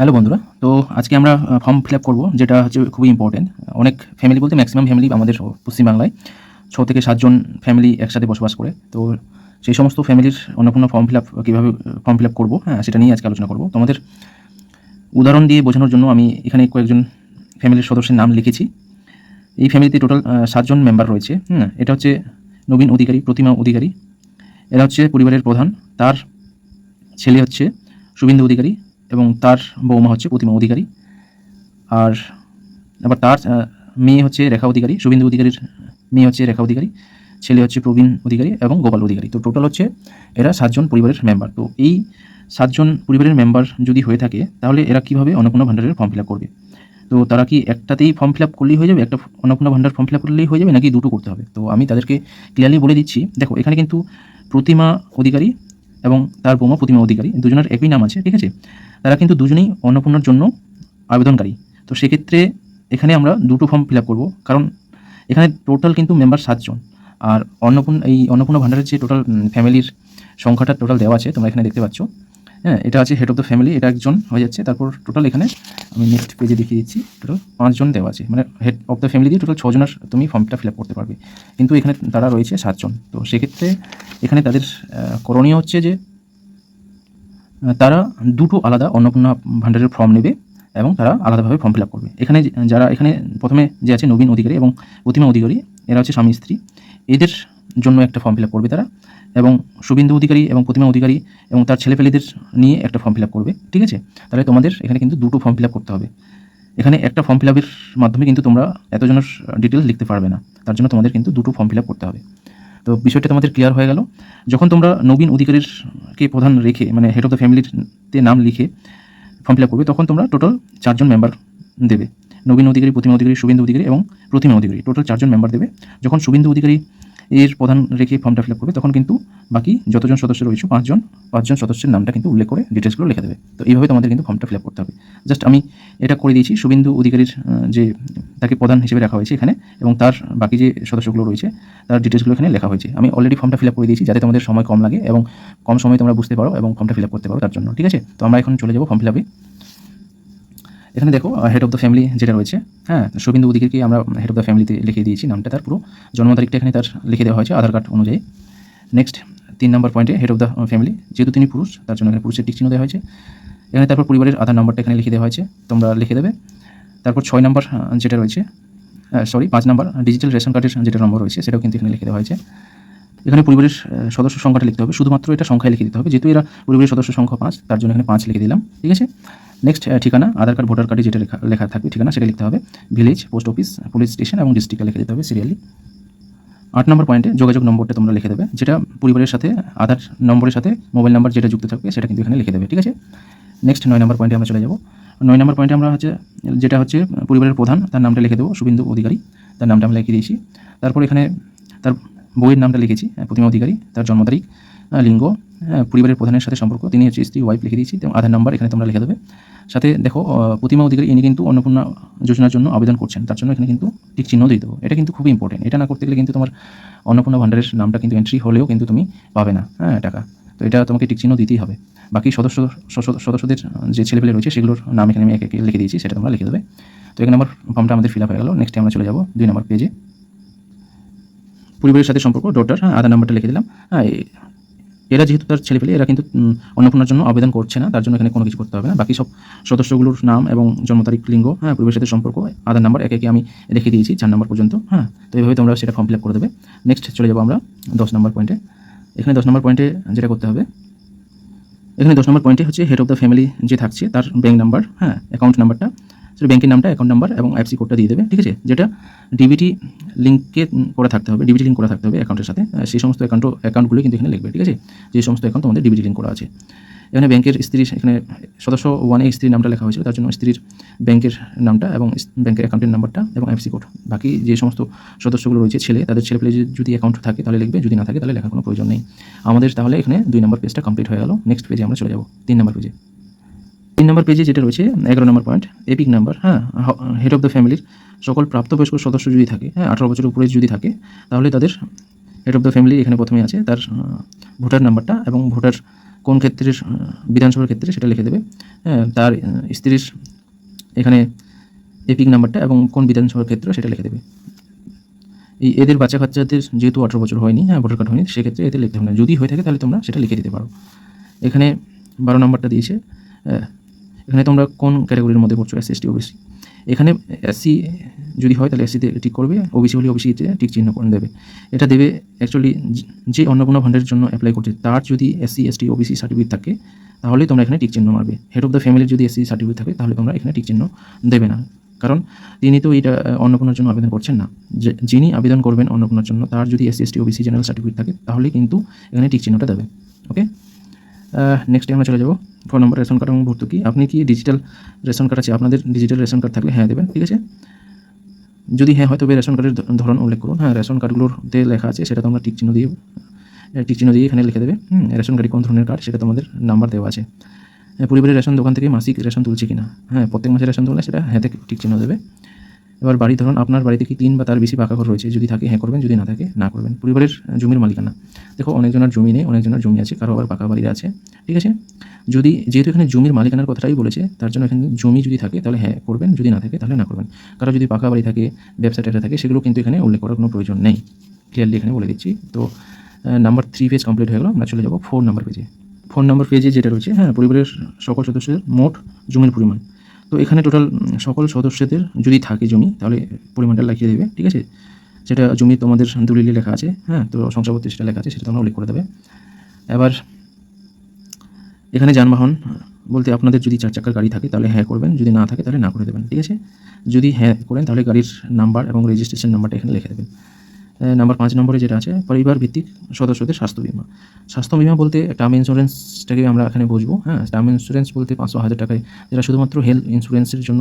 Hello বন্ধুরা, তো আজকে আমরা ফর্ম ফিল আপ করবো, যেটা হচ্ছে খুবই ইম্পর্টেন্ট। অনেক ফ্যামিলি বলতে ম্যাক্সিমাম ফ্যামিলি আমাদের পশ্চিমবাংলায় 6 থেকে 7 জন ফ্যামিলি একসাথে বসবাস করে। তো সেই সমস্ত ফ্যামিলির অন্নপূর্ণা ফর্ম ফিল আপ কীভাবে ফর্ম ফিল আপ করবো, হ্যাঁ, সেটা নিয়ে আজকে আলোচনা করবো। তোমাদের উদাহরণ দিয়ে বোঝানোর জন্য আমি এখানে কয়েকজন ফ্যামিলির সদস্যের নাম লিখেছি। এই ফ্যামিলিতে টোটাল 7 জন মেম্বার রয়েছে। এটা হচ্ছে নবীন অধিকারী, প্রতিমা অধিকারী, এরা হচ্ছে পরিবারের প্রধান। তার ছেলে হচ্ছে শুভেন্দু অধিকারী এবং তার বৌমা হচ্ছে প্রতিমা অধিকারী। আর আবার তার মেয়ে হচ্ছে রেখা অধিকারী, শুভেন্দু অধিকারীর মেয়ে হচ্ছে রেখা অধিকারী, ছেলে হচ্ছে প্রবীণ অধিকারী এবং গোপাল অধিকারী। তো টোটাল হচ্ছে এরা 7 জন পরিবারের মেম্বার। তো এই 7 জন পরিবারের মেম্বার যদি হয়ে থাকে, তাহলে এরা কীভাবে অন্নপূর্ণা ভাণ্ডারের ফর্ম ফিল আপ করবে? তো তারা কি একটাতেই ফর্ম ফিল আপ করলেই হয়ে যাবে, একটা অন্নপূর্ণা ভাণ্ডার ফর্ম ফিল আপ করলেই হয়ে যাবে, নাকি দুটো করতে হবে? তো আমি তাদেরকে ক্লিয়ারলি বলে দিচ্ছি। দেখো, এখানে কিন্তু প্রতিমা অধিকারী এবং তার বৌমা প্রতিমা অধিকারী দুজনের একই নাম আছে, ঠিক আছে? তারা কিন্তু দুজনেই অন্নপূর্ণার জন্য আবেদনকারী। তো সেক্ষেত্রে এখানে আমরা দুটো ফর্ম ফিল আপ করবো, কারণ এখানে টোটাল কিন্তু মেম্বার 7 জন। আর অন্নপূর্ণা ভাণ্ডারের যে টোটাল ফ্যামিলির সংখ্যাটা টোটাল দেওয়া আছে, তোমরা এখানে দেখতে পাচ্ছ। হ্যাঁ, এটা আছে হেড অফ দ্য ফ্যামিলি, এটা একজন হয়ে যাচ্ছে। তারপর টোটাল এখানে আমি নেক্সট পেজে দেখিয়ে দিচ্ছি, টোটাল 5 জন দেওয়া আছে। মানে হেড অফ দ্য ফ্যামিলি দিয়ে টোটাল 6 জনের তুমি ফর্মটা ফিল আপ করতে পারবে, কিন্তু এখানে তারা রয়েছে 7 জন। তো সেক্ষেত্রে এখানে তাদের করণীয় হচ্ছে যে তারা দুটো আলাদা অন্নপূর্ণা ভাণ্ডারের ফর্ম নেবে এবং তারা আলাদাভাবে ফর্ম ফিল আপ করবে। এখানে যারা এখানে প্রথমে যে আছে নবীন অধিকারী এবং প্রতিমা অধিকারী, এরা হচ্ছে স্বামী স্ত্রী, এদের জন্য একটা ফর্ম ফিল আপ করবে তারা, এবং শুভেন্দু অধিকারী এবং প্রতিমা অধিকারী এবং তার ছেলেপেলেদের নিয়ে একটা ফর্ম ফিল আপ করবে, ঠিক আছে? তাহলে তোমাদের এখানে কিন্তু দুটো ফর্ম ফিল আপ করতে হবে। এখানে একটা ফর্ম ফিল আপের মাধ্যমে কিন্তু তোমরা এতজনের ডিটেলস লিখতে পারবে না, তার জন্য তোমাদের কিন্তু দুটো ফর্ম ফিল আপ করতে হবে। তো বিষয়টা তোমাদের ক্লিয়ার হয়ে গেল। যখন তোমরা নবীন অধিকারীকে প্রধান রেখে, মানে হেড অফ দ্য ফ্যামিলিতে নাম লিখে ফর্ম ফিল আপ করবে, তখন তোমরা টোটাল 4 জন মেম্বার দেবে। নবীন অধিকারী, প্রতিমা অধিকারী, শুভেন্দু অধিকারী এবং প্রতিমা অধিকারী, টোটাল 4 জন মেম্বার দেবে। যখন শুভেন্দু অধিকারী এর প্রধান রেখে ফর্মটা ফিল আপ করবে, তখন কিন্তু বাকি যতজন সদস্য রয়েছে 5 জন সদস্যের নামটা কিন্তু উল্লেখ করে ডিটেলসগুলো লিখে দেবে। তো এইভাবে তোমাদের কিন্তু ফর্মটা ফিল আপ করতে হবে। জাস্ট আমি এটা করে দিয়েছি। শুভেন্দু অধিকারীর যে তাকে প্রধান হিসেবে রাখা হয়েছে এখানে, এবং তার বাকি যে সদস্যগুলো রয়েছে তার ডিটেলসগুলো এখানে লেখা হয়েছে। আমি অলরেডি ফর্মটা ফিল আপ করে দিয়েছি, যাতে তোমাদের সময় কম লাগে এবং কম সময় তোমরা বুঝতে পারো এবং ফর্মটা ফিল আপ করতে পারো, তার জন্য, ঠিক আছে? তো আমরা এখন চলে যাবো ফর্ম ফিল আপে। এখানে দেখো হেড অফ দ্য ফ্যামিলি যেটা রয়েছে, হ্যাঁ, শুভেন্দু অধিকারীকে আমরা হেড অফ দ্য ফ্যামিলিতে লিখে দিয়েছি নামটা, তার পুরো জন্ম তারিখটা এখানে তার লিখে দেওয়া হয়েছে আধার কার্ড অনুযায়ী। নেক্সট 3 নম্বর পয়েন্টে হেড অফ দ্য ফ্যামিলি, যেহেতু তিনি পুরুষ, তার জন্য এখানে পুরুষের টিক চিহ্ন দেওয়া হয়েছে। এখানে তারপর পরিবারের আধার নম্বরটা এখানে লিখে দেওয়া হয়েছে, তোমরা লিখে দেবে। তারপর 6 নম্বর যেটা রয়েছে, 5 নম্বর ডিজিটাল রেশন কার্ডের যেটা নম্বর রয়েছে, সেটাও কিন্তু এখানে লিখে দেওয়া হয়েছে। এখানে পরিবারের সদস্য সংখ্যাটা লিখতে হবে, শুধুমাত্র এটা সংখ্যায় লিখে দিতে হবে, যেহেতু এরা পরিবারের সদস্য সংখ্যা 5, তার জন্য এখানে 5 লিখে দিলাম, ঠিক আছে? নেক্সট ঠিকানা, আধার কার্ড ভোটার কার্ডে যেটা লেখা থাকবে ঠিকানা, সেটা লিখতে হবে। Village, post office, police station এবং ডিস্ট্রিক্টটা লিখে দিতে হবে সিরিয়ালি। 8 নম্বর পয়েন্টে যোগাযোগ নম্বরটা তোমরা লিখে দেবে, যেটা পরিবারের সাথে আধার নম্বরের সাথে মোবাইল নাম্বার যেটা যুক্ত থাকবে, সেটা কিন্তু এখানে লিখে দেবে, ঠিক আছে? নেক্সট 9 নম্বর পয়েন্টে আমরা চলে যাব। 9 নম্বর পয়েন্টে আমরা যেটা হচ্ছে পরিবারের প্রধান, তার নামটা লিখে দেবো, শুভেন্দু অধিকারী, তার নামটা আমরা লিখে দিয়েছি। তারপর এখানে তার বইয়ের নামটা লিখেছি, প্রতিমা অধিকারী, তার জন্ম তারিখ, লিঙ্গ, পরিবারের প্রধানের সাথে সম্পর্ক, তিনি হচ্ছে স্ত্রী, ওয়াইফ লিখে দিয়েছি, এবং আধার নাম্বার এখানে তোমরা লিখে দেবে। সাথে দেখো প্রতিমা অধিকারী ইনি কিন্তু অন্নপূর্ণা যোজনার জন্য আবেদন করছেন, তার জন্য এখানে কিন্তু টিক চিহ্ন দিয়ে দেবো। এটা কিন্তু খুবই ইম্পর্টেন্ট, এটা না করতে গেলে কিন্তু তোমার অন্নপূর্ণা ভাণ্ডারের নামটা কিন্তু এন্ট্রি হলেও কিন্তু তুমি পাবে না, হ্যাঁ, টাকা। তো এটা তোমাকে টিক চিহ্ন দিতেই হবে। বাকি সদস্যদের যে ছেলেপেলে রয়েছে সেগুলোর নাম এখানে আমি একে একে লিখে দিয়েছি, সেটা তোমরা লিখে দেবে। তো এক নম্বর ফর্মটা আমাদের ফিল আপ হয়ে গেল। নেক্সটে আমরা চলে যাব 2 নম্বর পেজে। পরিবারের সাথে সম্পর্ক, ডটার, হ্যাঁ, আধার নাম্বারটা লিখে দিলাম। হ্যাঁ, এরা যেহেতু তার ছেলেপেলে, এরা কিন্তু অন্নপূর্ণার জন্য আবেদন করছে না, তার জন্য এখানে কোনো কিছু করতে হবে না। বাকি সব সদস্যগুলোর নাম এবং জন্ম তারিখ, লিঙ্গ, হ্যাঁ, পরিবারের সাথে সম্পর্ক, আধার নাম্বার একে একে আমি লিখে দিয়েছি 4 নম্বর পর্যন্ত, হ্যাঁ। তো এইভাবে তোমরা সেটা ফর্ম ফিল আপ করে দেবে। নেক্সট চলে যাবো আমরা 10 নম্বর পয়েন্টে। এখানে 10 নম্বর পয়েন্টে যেটা করতে হবে, এখানে 10 নম্বর পয়েন্টে হচ্ছে হেড অফ দ্য ফ্যামিলি যে থাকছে তার ব্যাঙ্ক নাম্বার, হ্যাঁ, অ্যাকাউন্ট নাম্বারটা, সেটা ব্যাঙ্কের নামটা, অ্যাকাউন্ট নাম্বার এবং আইএফএসসি কোডটা দিয়ে দেবে, ঠিক আছে? যেটা ডিবিটি লিঙ্কে করা থাকতে হবে, ডিবিটি লিঙ্ক করা থাকতে হবে অ্যাকাউন্টের সাথে। সেই সমস্ত অ্যাকাউন্টগুলো কিন্তু এখানে লিখবে, ঠিক আছে? যে সমস্ত অ্যাকাউন্ট তোমাদের ডিবিটি লিঙ্ক করা আছে। এখানে ব্যাংকের স্ত্রীর, এখানে সদস্য 1 এ স্ত্রীর নামটা লেখা হয়েছিল, তার জন্য স্ত্রীর ব্যাংকের নামটা এবং ব্যাংকের অ্যাকাউন্টের নাম্বারটা এবং আইএফএসসি কোড। বাকি যে সমস্ত সদস্যগুলো রয়েছে ছেলে, তাদের ছেলেপেলে যদি অ্যাকাউন্ট থাকে তাহলে লিখবে, যদি না থাকে তাহলে লেখার কোনো প্রয়োজন নেই। আমাদের তাহলে এখানে 2 নম্বর পেজটা কমপ্লিট হয়ে গেল। নেক্সট পেজে আমরা চলে যাব, 3 নম্বর পেজে। 3 নম্বর পেজে যেটা রয়েছে 11 নম্বর পয়েন্ট, এপিক নাম্বার, হ্যাঁ, হেড অফ দ্য ফ্যামিলির সকল প্রাপ্তবয়স্ক সদস্য যদি থাকে, হ্যাঁ, 18 বছরের উপরে যদি থাকে, তাহলে তাদের হেড অফ দ্য ফ্যামিলি এখানে প্রথমে আছে, তার ভোটার নাম্বারটা এবং ভোটার কোন ক্ষেত্রের বিধানসভার ক্ষেত্রে সেটা লিখে দেবে। হ্যাঁ, তার স্ত্রীর এখানে এপিক নাম্বারটা এবং কোন বিধানসভার ক্ষেত্র সেটা লিখে দেবে। এদের বাচ্চা কাচ্চাদের যেহেতু 18 বছর হয়নি, হ্যাঁ, ভোটার কার্ড হয়নি, সেক্ষেত্রে এদের লিখতে হবে না। যদি হয়ে থাকে তাহলে তোমরা সেটা লিখে দিতে পারো। এখানে 12 নাম্বারটা দিয়েছে। এখানে তোমরা কোন ক্যাটাগরির মধ্যে পড়ছো, এসসি, এসটি, ওবিসি। এখানে এসসি যদি হয় তাহলে এসসিতে টিক করবে, ওবিসি হলে ওবিসিতে টিক চিহ্ন করে দেবে। এটা দেবে অ্যাকচুয়ালি যে অন্নপূর্ণা ফান্ডের জন্য অ্যাপ্লাই করছে তার যদি এসসি, এসটি, ওবিসি সার্টিফিকেট থাকে তাহলে তোমরা এখানে টিক চিহ্ন মারবে। হেড অফ দ্য ফ্যামিলির যদি এসসি সার্টিফিকেট থাকে তাহলে তোমরা এখানে টিক চিহ্ন দেবে না, কারণ তিনি তো এটা অন্নপূর্ণার জন্য আবেদন করছেন না। যিনি আবেদন করবেন অন্নপূর্ণার জন্য তার যদি SC, ST, OBC general certificate থাকে তাহলে কিন্তু এখানে টিক চিহ্নটা দেবে। ওকে, নেক্সটে আমরা চলে যাব 4 নম্বর, রেশন কার্ড এবং ভর্তুকি। আপনি কি ডিজিটাল রেশন কার্ড আছে? আপনাদের ডিজিটাল রেশন কার্ড থাকলে হ্যাঁ দেবেন, ঠিক আছে। যদি হ্যাঁ হয় তবে রেশন কার্ডের ধরন উল্লেখ করুন। হ্যাঁ, রেশন কার্ডগুলোতে লেখা আছে সেটা তোমরা টিক চিহ্ন দিয়ে এখানে লিখে দেবে। রেশন কার্ড কোন ধরনের কার্ড সেটা তোমাদের নাম্বার দেওয়া আছে। পরিবারের রেশন দোকান থেকে মাসিক রেশন তুলছে কিনা, হ্যাঁ, প্রত্যেক মাসে রেশন তুললে সেটা হ্যাঁ থেকে টিক চিহ্ন দেবে। এবার বাড়ি ধরুন, আপনার বাড়িতে কি 3 বা তার বেশি পাকা ঘর রয়েছে? যদি থাকে হ্যাঁ করবেন, যদি না থাকে না করবেন। পরিবারের জমির মালিকানা, দেখো অনেকজনের জমি নেই, অনেকজনের জমি আছে, কারো আবার পাকা বাড়ি আছে, ঠিক আছে। যেহেতু এখানে জমির মালিকানার কথাটাই বলেছে তার জন্য এখানে জমি যদি থাকে তাহলে হ্যাঁ করবেন, যদি না থাকে তাহলে না করবেন। কারো যদি পাকা বাড়ি থাকে, ব্যবসা টেটা থাকে, সেগুলো কিন্তু এখানে উল্লেখ করার কোনো প্রয়োজন নেই, ক্লিয়ারলি এখানে বলে দিচ্ছি। তো নাম্বার 3 পেজ কমপ্লিট হয়ে গেল। আমরা চলে যাব 4 নম্বর পেজে। 4 নম্বর পেজে যেটা রয়েছে, হ্যাঁ, পরিবারের সকল সদস্যের মোট জমির পরিমাণ। তো এখানে টোটাল সকল সদস্যদের যদি থাকে জমি তাহলে পরিমাণটা লিখিয়ে দেবে, ঠিক আছে। সেটা জমি তোমাদের দলিলে লেখা আছে, হ্যাঁ, তো শংসাপত্রে সেটা লেখা আছে, সেটা তোমরা উল্লেখ করে দেবে। এবার এখানে যানবাহন বলতে আপনাদের যদি 4 চাকার গাড়ি থাকে তাহলে হ্যাঁ করবেন, যদি না থাকে তাহলে না করে দেবেন, ঠিক আছে। যদি হ্যাঁ করেন তাহলে গাড়ির নাম্বার এবং রেজিস্ট্রেশন নাম্বারটা এখানে লিখে দেবেন। নাম্বার 5 নম্বরে যেটা আছে, পরিবার ভিত্তিক সদস্যদের স্বাস্থ্য বিমা। স্বাস্থ্য বিমা বলতে টার্ম ইন্স্যুরেন্সটাকে আমরা এখানে বুঝবো, হ্যাঁ। টার্ম ইন্স্যুরেন্স বলতে 500,000 টাকায় যেটা শুধুমাত্র হেলথ ইন্স্যুরেন্সের জন্য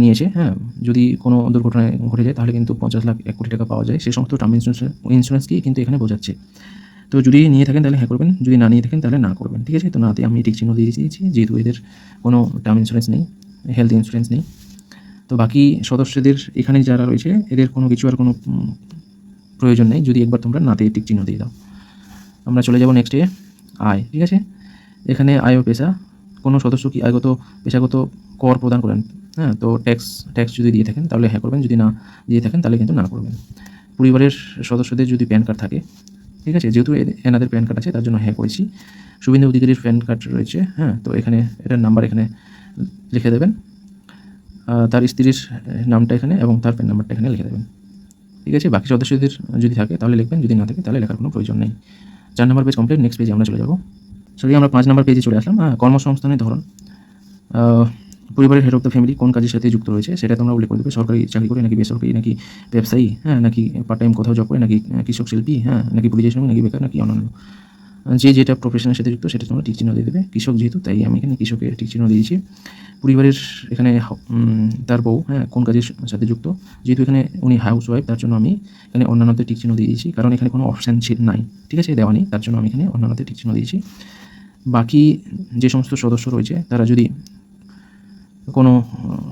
নিয়েছে, হ্যাঁ। যদি কোনো দুর্ঘটনায় ঘটে যায় তাহলে কিন্তু 50 লাখ 1 কোটি টাকা পাওয়া যায়, সেই সমস্ত টার্ম ইন্স্যুরেন্সকেই কিন্তু এখানে বোঝাচ্ছে। তো যদি নিয়ে থাকেন তাহলে হ্যাঁ করবেন, যদি না নিয়ে থাকেন তাহলে না করবেন, ঠিক আছে। তো নাতে আমি টিক চিহ্ন দিয়ে দিয়েছি, যেহেতু এদের কোনো টার্ম ইন্স্যুরেন্স নেই, হেলথ ইন্স্যুরেন্স নেই। তো বাকি সদস্যদের এখানে যারা রয়েছে এদের কোনো কিছু আর কোনো প্রয়োজন নেই, যদি একবার তোমরা নাতে টিক চিহ্ন দিয়ে দাও। আমরা চলে যাব নেক্সটে আয়, ঠিক আছে। এখানে আয় ও পেশা, কোনো সদস্য কি আয়গত পেশাগত কর প্রদান করেন, হ্যাঁ। তো ট্যাক্স যদি দিয়ে থাকেন তাহলে হ্যাঁ করবেন, যদি না দিয়ে থাকেন তাহলে কিন্তু না করবেন। পরিবারের সদস্যদের যদি প্যান কার্ড থাকে, ঠিক আছে, যেহেতু এনাদের প্যান কার্ড আছে তার জন্য হ্যাঁ করেছি। শুভেন্দু অধিকারীর প্যান কার্ড রয়েছে, হ্যাঁ, তো এখানে এটার নাম্বার এখানে লিখে দেবেন। তার স্ত্রীর নামটা এখানে এবং তার প্যান নাম্বারটা এখানে লিখে দেবেন, ঠিক আছে। বাকি সদস্যদের যদি থাকে তাহলে লিখবেন, যদি না থাকে তাহলে লেখার কোনো প্রয়োজন নেই। 4 নম্বর পেজ কমপ্লিট। নেক্সট পেজে আমরা চলে যাব। আমরা 5 নম্বর পেজে চলে আসলাম। কর্মসংস্থানের ধরন, পরিবারের হেড অফ দ্য ফ্যামিলি কোন কাজের সাথে যুক্ত রয়েছে সেটা তোমরা উল্লেখ করে দেবে। সরকারি চাকরি করে নাকি বেসরকারি, নাকি ব্যবসায়ী, হ্যাঁ, নাকি পার্ট টাইম কোথাও জব করে, নাকি কৃষক শিল্পী, হ্যাঁ, নাকি পরিযায়ী শ্রমিক, নাকি বেকার, নাকি অন্যান্য। যেটা প্রফেশনের সাথে যুক্ত সেটা তোমরা টিক চিহ্ন দিয়ে দেবে। কৃষক যেহেতু তাই আমি এখানে কৃষকের টিক চিহ্ন দিয়েছি। পরিবারের এখানে তার বউ, হ্যাঁ, কোন কাজের সাথে যুক্ত, যেহেতু এখানে উনি হাউস ওয়াইফ তার জন্য আমি এখানে অন্যান্যতে টিক চিহ্ন দিয়েছি, কারণ এখানে কোনো অপশান নাই, ঠিক আছে, দেওয়া নেই, তার জন্য আমি এখানে অন্যান্যতে টিক চিহ্ন দিয়েছি। বাকি যে সমস্ত সদস্য রয়েছে তারা যদি কোনো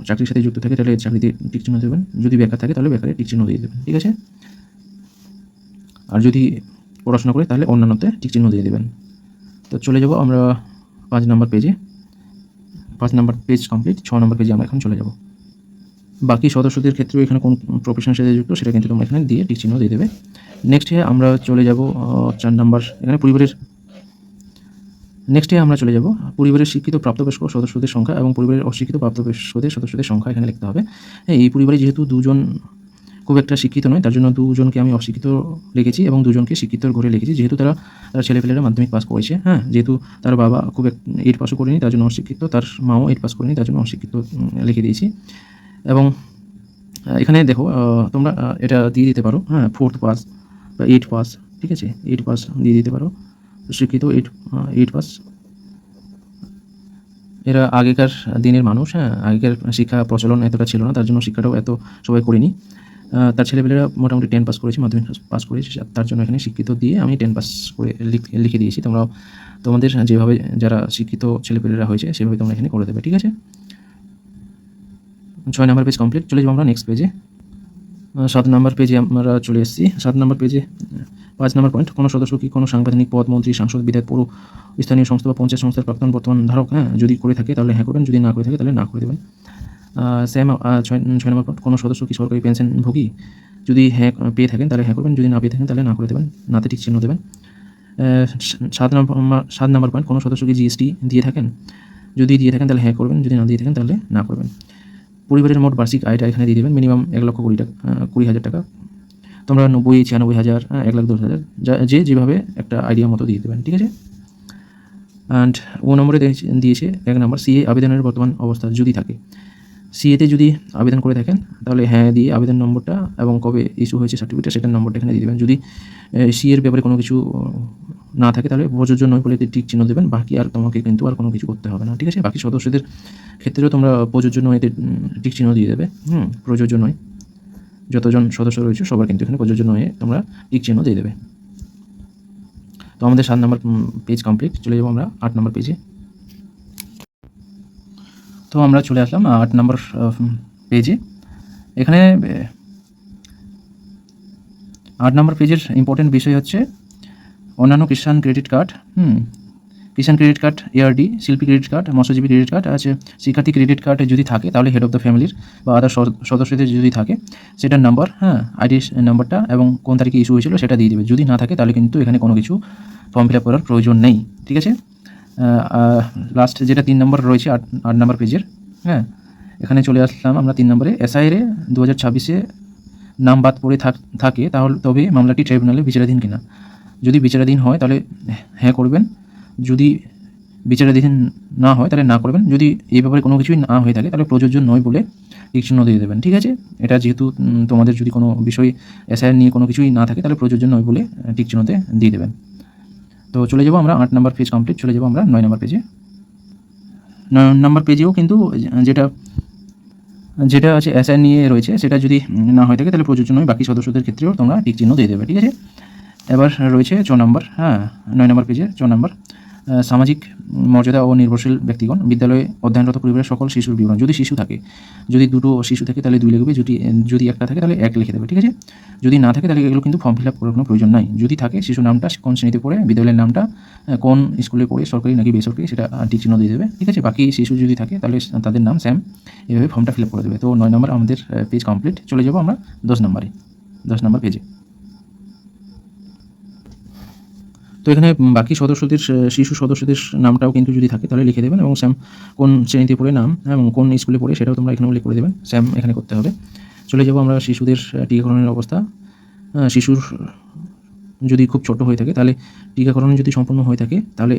চাকরির সাথে যুক্ত থাকে তাহলে চাকরিতে টিক চিহ্ন দেবেন, যদি বেকার থাকে তাহলে বেকারে টিক চিহ্ন দিয়ে দেবেন, ঠিক আছে। আর যদি পড়াশোনা করে তাহলে অন্যান্যতে টিক চিহ্ন দিয়ে দেবেন। তো চলে যাব আমরা 5 নম্বর পেজে। 5 নম্বর পেজ কমপ্লিট। 6 নম্বর পেজে আমরা এখন চলে যাব। বাকি সদস্যদের ক্ষেত্রে এখানে কোন প্রফেশনের সাথে যুক্ত সেটা কিন্তু তোমরা এখানে দিয়ে টিক চিহ্ন দিয়ে দেবে। নেক্সটে আমরা চলে যাব 4 নম্বর, এখানে আমরা চলে যাব পরিবারের শিক্ষিত প্রাপ্তবয়স্ক সদস্যদের সংখ্যা এবং পরিবারের অশিক্ষিত প্রাপ্তবয়স্কদের সদস্যদের সংখ্যা এখানে লিখতে হবে। হ্যাঁ, এই পরিবারে যেহেতু 2 জন খুব একটা শিক্ষিত নয় তার জন্য 2 জনকে আমি অশিক্ষিত লিখেছি এবং 2 জনকে শিক্ষিতর ঘরে লিখেছি, যেহেতু তার ছেলেপেলেরা মাধ্যমিক পাস করেছে, হ্যাঁ। যেহেতু তার বাবা খুব 8 পাসও করেনি তার জন্য অশিক্ষিত, তার মাও 8 পাস করেনি তার জন্য অশিক্ষিত লিখে দিয়েছি। এবং এখানে দেখো তোমরা এটা দিয়ে দিতে পারো, হ্যাঁ, 4th পাস বা 8 পাস, ঠিক আছে, 8 পাস দিয়ে দিতে পারো। শিক্ষিত 8 পাস। এরা আগেকার দিনের মানুষ, হ্যাঁ, আগেকার শিক্ষা প্রচলন এতটা ছিল না তার জন্য শিক্ষাটাও এত সবাই করেনি। তার ছেলেপেলেরা মোটামুটি 10 পাস করেছে, মাধ্যমিক পাস করেছে, তার জন্য এখানে শিক্ষিত দিয়ে আমি 10 পাস করে লিখে দিয়েছি। তোমরাও তোমাদের যেভাবে যারা শিক্ষিত ছেলেপেলেরা হয়েছে সেভাবে তোমরা এখানে করে দেবে, ঠিক আছে। 6 নম্বর পেজ কমপ্লিট। চলে যাবো আমরা নেক্সট পেজে। 7 নম্বর পেজে আমরা চলে এসেছি। 7 নম্বর পেজে 5 নম্বর পয়েন্ট, কোনো সদস্য কি কোনো সাংবিধানিক পদ, মন্ত্রী, সাংসদ, বিধায়ক, পৌর স্থানীয় সংস্থা বা পঞ্চায়েত সংস্থার প্রাক্তন বর্তমান ধারক, হ্যাঁ, যদি করে থাকে তাহলে হ্যাঁ করবেন, যদি না করে থাকে তাহলে না করে দেবেন। সেম 6 নম্বর পয়েন্ট, কোনো সদস্য কি সরকারি পেনশনভোগী, যদি হ্যাঁ পেয়ে থাকেন তাহলে হ্যাঁ করবেন, যদি না পেয়ে থাকেন তাহলে না করে দেবেন, নাতে টিক চিহ্ন দেবেন। 7 নম্বর পয়েন্ট, কোনো সদস্য কি জিএসটি দিয়ে থাকেন, যদি দিয়ে থাকেন তাহলে হ্যাঁ করবেন, যদি না দিয়ে থাকেন তাহলে না করবেন। পরিবারের মোট বার্ষিক আয়টা এখানে দিয়ে দেবেন, মিনিমাম 1,20,000 টাকা। তোমরা 90, 96,000, 1,10,000 যে যেভাবে একটা আইডিয়া মতো দিয়ে দেবেন, ঠিক আছে। অ্যান্ড নম্বরে দিয়েছে 1 নম্বর, সিএ আবেদনের বর্তমান অবস্থা যদি থাকে। সিএতে যদি আবেদন করে থাকেন তাহলে হ্যাঁ দিয়ে আবেদন নম্বরটা এবং কবে ইস্যু হয়েছে সার্টিফিকেট সেটার নম্বরটা এখানে দিয়ে দেবেন। যদি সিএর ব্যাপারে কোনো কিছু না থাকে তাহলে প্রযোজ্য নয় বলে টিক চিহ্ন দেবেন, বাকি আর তোমাকে কিন্তু আর কোনো কিছু করতে হবে না, ঠিক আছে। বাকি সদস্যদের ক্ষেত্রেও তোমরা প্রযোজ্য নয় টিক চিহ্ন দিয়ে দেবে, প্রযোজ্য নয়, যতজন সদস্য রয়েছে সবার কিন্তু এখানে প্রযোজ্য নয় তোমরা টিক চিহ্ন দিয়ে দেবে। তো আমাদের 7 নম্বর পেজ কমপ্লিট, চলে যাবো আমরা 8 নম্বর পেজে। তো আমরা চলে আসলাম 8 নম্বর পেজে। এখানে 8 নম্বর পেজের ইম্পর্টেন্ট বিষয় হচ্ছে অন্যান্য কিষাণ ক্রেডিট কার্ড, কিষাণ ক্রেডিট কার্ড, এআরডি, শিল্পী ক্রেডিট কার্ড, মৎস্যজীবী ক্রেডিট কার্ড আছে, শিক্ষার্থী ক্রেডিট কার্ড যদি থাকে তাহলে হেড অফ দ্য ফ্যামিলির বা আদার সদস্যদের যদি থাকে সেটার নাম্বার, আইডি নাম্বারটা এবং কোন তারিখে ইস্যু হয়েছিল সেটা দিয়ে দেবে। যদি না থাকে তাহলে কিন্তু এখানে কোনো কিছু ফর্ম ফিল আপ করার প্রয়োজন নেই, ঠিক আছে। লাস্ট যেটা 3 নম্বর রয়েছে 8 নম্বর পেজের, এখানে চলে আসলাম আমরা 3 নম্বরে। এসআইআরে 2026-এ নাম বাদ পড়ে থাকে তাহলে তবে মামলাটি ট্রাইব্যুনালে বিচারাধীন কিনা। যদি বিচারাধীন হয় তাহলে হ্যাঁ করবেন, যদি বিচারাধীন না হয় তাহলে না করবেন, যদি এই ব্যাপারে কোনো কিছুই না হয়ে থাকে তাহলে প্রযোজ্য নয় বলে টিক চিহ্ন দিয়ে দেবেন, ঠিক আছে। এটা যেহেতু তোমাদের যদি কোনো বিষয় এসআইআর নিয়ে কোনো কিছুই না থাকে তাহলে প্রযোজ্য নয় বলে টিক চিহ্নতে দিয়ে দেবেন। তো চলে যাবো আমরা 8 নম্বর পেজ কমপ্লিট, চলে যাবো আমরা 9 নম্বর পেজে। 9 নম্বর পেজেও কিন্তু যেটা আছে এসআইআর নিয়ে রয়েছে সেটা যদি না হয়ে থাকে তাহলে প্রযোজ্য নয়, বাকি সদস্যদের ক্ষেত্রেও তোমরা টিক চিহ্ন দিয়ে দেবে, ঠিক আছে। এবার রয়েছে 6 নম্বর, 9 নম্বর পেজে 6 নম্বর, সামাজিক মর্যাদা ও নির্ভরশীল ব্যক্তিগণ বিদ্যালয়ে অধ্যয়নরত পরিবারের সকল শিশুর বিবরণ। যদি শিশু থাকে, যদি 2টো শিশু থাকে তাহলে 2 লিখবে, যদি একটা থাকে তাহলে 1 লিখে দেবে, ঠিক আছে। যদি না থাকে তাহলে এগুলো কিন্তু ফর্ম ফিল আপ করার কোনো প্রয়োজন নাই। যদি থাকে শিশু নামটা কোন শ্রেণীতে পড়ে, বিদ্যালয়ের নামটা কোন স্কুলে পড়ে, সরকারি নাকি বেসরকারি সেটা টিক চিহ্ন দিয়ে দেবে, ঠিক আছে। বাকি শিশু যদি থাকে তাহলে তাদের নাম স্যাম, এভাবে ফর্মটা ফিল আপ করে দেবে। তো 9 নম্বর আমাদের পেজ কমপ্লিট, চলে যাবো আমরা 10 নম্বর পেজে। তো এখানে বাকি শিশু সদস্যদের নামটাও কিন্তু যদি থাকে তাহলে লিখে দেবেন এবং স্যাম কোন শ্রেণীতে পড়ে নাম এবং কোন স্কুলে পড়ে সেটাও তোমরা এখানে উল্লেখ করে দেবেন, স্যাম এখানে করতে হবে। চলে যাবো আমরা শিশুদের টিকাকরণের অবস্থা। শিশুর যদি খুব ছোট হয়ে থাকে তাহলে টিকাকরণ যদি সম্পূর্ণ হয়ে থাকে তাহলে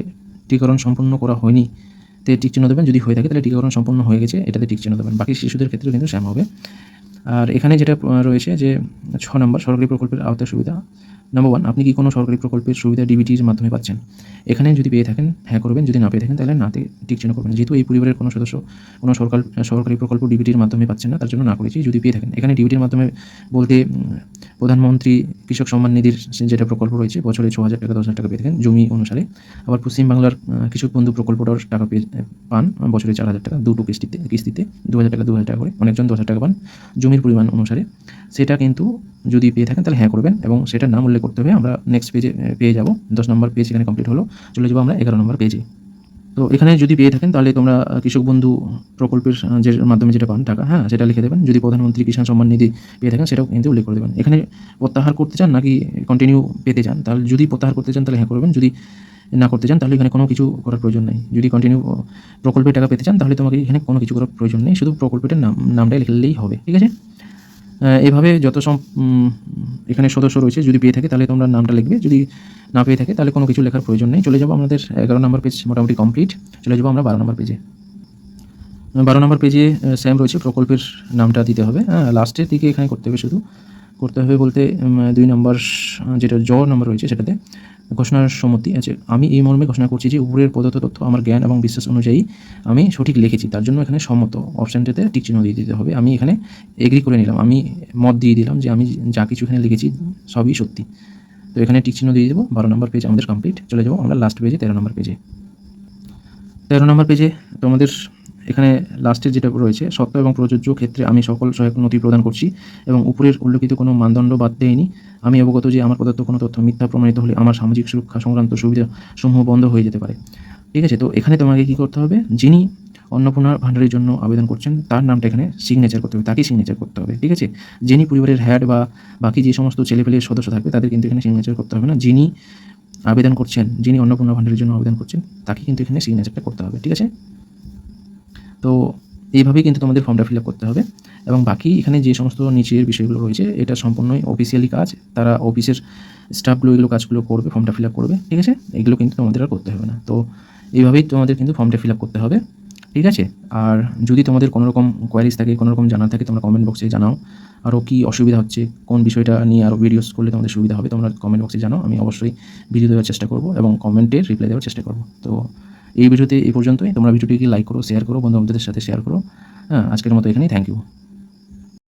টিকাকরণ সম্পূর্ণ করা হয়নি তে টিক চিহ্ন দেবেন, যদি হয়ে থাকে তাহলে টিকাকরণ সম্পূর্ণ হয়ে গেছে এটাতে টিক চিহ্ন দেবেন। বাকি শিশুদের ক্ষেত্রে কিন্তু স্যাম হবে। আর এখানে যেটা রয়েছে যে 6 নম্বর, সরকারি প্রকল্পের আওতায় সুবিধা। নাম্বার 1, আপনি কি কোনো সরকারি প্রকল্পের সুবিধা ডিবিটির মাধ্যমে পাচ্ছেন? এখানে যদি পেয়ে থাকেন হ্যাঁ করবেন, যদি না পেয়ে থাকেন তাহলে নাতে টিক চিহ্ন করবেন। যেহেতু এই পরিবারের কোনো সদস্য কোনো সরকারি প্রকল্প ডিবিটির মাধ্যমে পাচ্ছেন না তার জন্য না করেছি। যদি পেয়ে থাকেন, এখানে ডিবিটির মাধ্যমে বলতে প্রধানমন্ত্রী কৃষক সম্মান নিধির যেটা প্রকল্প রয়েছে বছরে 6,000 টাকা 10,000 টাকা পেয়ে থাকেন জমি অনুসারে। আবার পশ্চিমবাংলার কৃষক বন্ধু প্রকল্পটার টাকা পান বছরে 4,000 টাকা, 2টো কিস্তিতে 2,000 টাকা 2,000 টাকা করে, অনেকজন 10,000 টাকা পান জমির পরিমাণ অনুসারে। সেটা কিন্তু যদি পেয়ে থাকেন তাহলে হ্যাঁ করবেন এবং সেটার নাম উল্লেখ করতে হবে। আমরা নেক্সট পেজে পেয়ে যাব। 10 নম্বর পেজ এখানে কমপ্লিট হলো, চলে যাবো আমরা 11 নম্বর পেজে। তো এখানে যদি পেয়ে থাকেন তাহলে তোমরা কৃষক বন্ধু প্রকল্পের যে মাধ্যমে যেটা পান টাকা, সেটা লিখে দেবেন। যদি প্রধানমন্ত্রী কিষাণ সম্মান নিধি পেয়ে থাকেন সেটাও কিন্তু উল্লেখ করে দেবেন। এখানে প্রত্যাহার করতে চান নাকি কন্টিনিউ পেতে চান, তাহলে যদি প্রত্যাহার করতে চান তাহলে হ্যাঁ করবেন, যদি না করতে চান তাহলে এখানে কোনো কিছু করার প্রয়োজন নেই। যদি কন্টিনিউ প্রকল্পের টাকা পেতে চান তাহলে তোমাকে এখানে কোনো কিছু করার প্রয়োজন নেই, শুধু প্রকল্পটার নামটাই লিখলেই হবে, ঠিক আছে। এভাবে যত এখানে সদস্য রয়েছে যদি পেয়ে থাকে তাহলে তোমরা নামটা লিখবে, যদি না পেয়ে থাকে তাহলে কোনো কিছু লেখার প্রয়োজন নেই। চলে যাবো আমাদের 11 নম্বর পেজ মোটামুটি কমপ্লিট, চলে যাবো আমরা 12 নম্বর পেজে। 12 নম্বর পেজে সেম রয়েছে, প্রকল্পের নামটা দিতে হবে, লাস্টের দিকে এখানে করতে হবে, শুধু করতে হবে বলতে 2 নম্বর যেটা নম্বর রয়েছে সেটাতে ঘোষণার সম্মতি আছে। আমি এই মর্মে ঘোষণা করছি যে উপরের প্রদত্ত তথ্য আমার জ্ঞান এবং বিশ্বাস অনুযায়ী আমি সঠিক লিখেছি, তার জন্য এখানে সম্মত অপশানটাতে টিক চিহ্ন দিয়ে দিতে হবে। আমি এখানে এগ্রি করে নিলাম, আমি মত দিয়ে দিলাম যে আমি যা কিছু এখানে লিখেছি সবই সত্যি। তো এখানে টিক চিহ্ন দিয়ে দেবো। 12 নম্বর পেজ আমাদের কমপ্লিট, চলে যাবো আমরা লাস্ট পেজে 13 নম্বর পেজে। 13 নম্বর পেজে তোমাদের এখানে লাস্টে যেটা রয়েছে, সত্য এবং প্রযোজ্য ক্ষেত্রে আমি সকল সহায়ক নথি প্রদান করছি এবং উপরের উল্লেখিত কোনো মানদণ্ড বাদ দেয়নি। আমি অবগত যে আমার প্রদত্ত কোনো তথ্য মিথ্যা প্রমাণিত হলে আমার সামাজিক সুরক্ষা সংক্রান্ত সুবিধাসমূহ বন্ধ হয়ে যেতে পারে। ঠিক আছে? তো এখানে তোমাকে কী করতে হবে, যিনি অন্নপূর্ণা ভান্ডারের জন্য আবেদন করছেন তার নামটা এখানে সিগনেচার করতে হবে, তাকেই সিগনেচার করতে হবে। ঠিক আছে? যিনি পরিবারের হেড বা বাকি যে সমস্ত ছেলেপেলের সদস্য থাকবে তাদের কিন্তু এখানে সিগনেচার করতে হবে না। যিনি আবেদন করছেন, যিনি অন্নপূর্ণা ভান্ডারের জন্য আবেদন করছেন তাকে কিন্তু এখানে সিগনেচারটা করতে হবে। ঠিক আছে? তো এইভাবেই কিন্তু তোমাদের ফর্মটা ফিল আপ করতে হবে এবং বাকি এখানে যে সমস্ত নিচের বিষয়গুলো রয়েছে এটা সম্পূর্ণই অফিসিয়ালি কাজ, তারা অফিসের স্টাফগুলো এগুলো কাজগুলো করবে, ফর্মটা ফিল আপ করবে। ঠিক আছে? এগুলো কিন্তু তোমাদের আর করতে হবে না। তো এইভাবেই তোমাদের কিন্তু ফর্মটা ফিল আপ করতে হবে। ঠিক আছে? আর যদি তোমাদের কোনো রকম কোয়ারিজ থাকে, কোনো রকম জানার থাকে, তোমরা কমেন্ট বক্সে জানাও। আরও কী অসুবিধা হচ্ছে, কোন বিষয়টা নিয়ে আরও ভিডিওস করলে তোমাদের সুবিধা হবে, তোমরা কমেন্ট বক্সে জানাও। আমি অবশ্যই ভিডিও দেওয়ার চেষ্টা করব এবং কমেন্টের রিপ্লাই দেওয়ার চেষ্টা করব। তো এই ভিডিওতে এই পর্যন্তই। তোমরা ভিডিওটিকে লাইক করো, শেয়ার করো, বন্ধু-বান্ধবদের সাথে শেয়ার করো। হ্যাঁ, আজকের মতো এখানেই। Thank you.